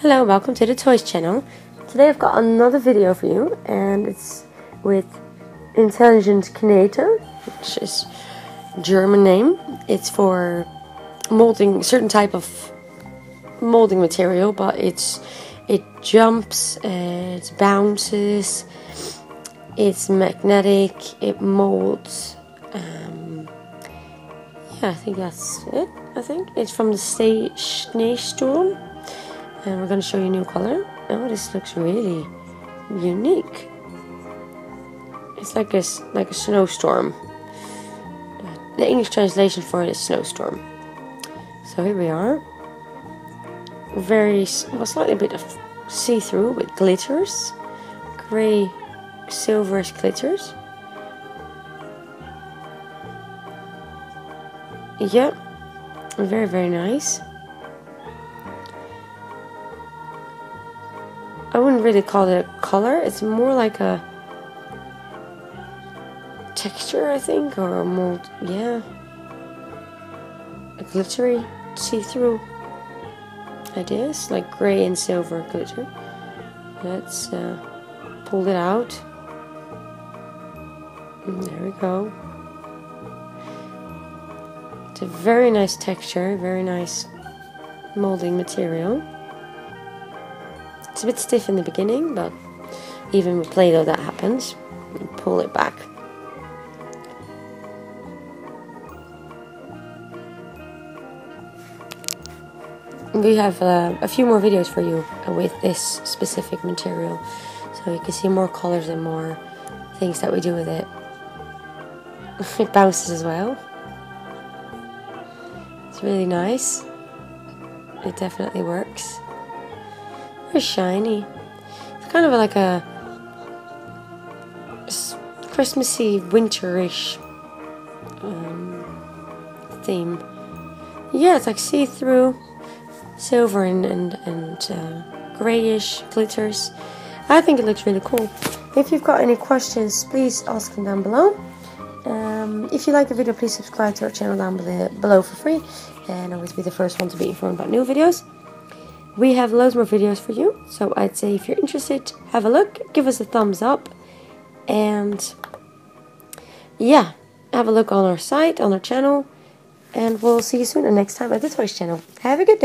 Hello, welcome to the Toys channel. Today I've got another video for you, and it's with Intelligent Kneten, which is a German name. It's for molding certain type of molding material, but it jumps, it bounces, it's magnetic, it molds. Yeah, I think that's it. I think it's from the Snowstorm. And we're going to show you a new color. Oh, this looks really unique. It's like a snowstorm. The English translation for it is snowstorm. So here we are. Slightly a bit of see-through with glitters. Grey, silverish glitters. Yeah, very, very nice. I wouldn't really call it a color, it's more like a texture, I think, or a mold, yeah. A glittery, see-through ideas, like grey and silver glitter. Let's pull it out. And there we go. It's a very nice texture, very nice molding material. It's a bit stiff in the beginning, but even with Play-Doh that happens. You pull it back. We have a few more videos for you with this specific material, so you can see more colors and more things that we do with it. It bounces as well. It's really nice. It definitely works. Very shiny. It's kind of like a Christmassy, winterish theme. Yeah, it's like see-through, silver and greyish glitters. I think it looks really cool. If you've got any questions, please ask them down below. If you like the video, please subscribe to our channel down below for free, and always be the first one to be informed about new videos. We have loads more videos for you, so I'd say if you're interested, have a look, give us a thumbs up, and yeah, have a look on our site, on our channel, and we'll see you soon and next time at the Toys channel. Have a good day.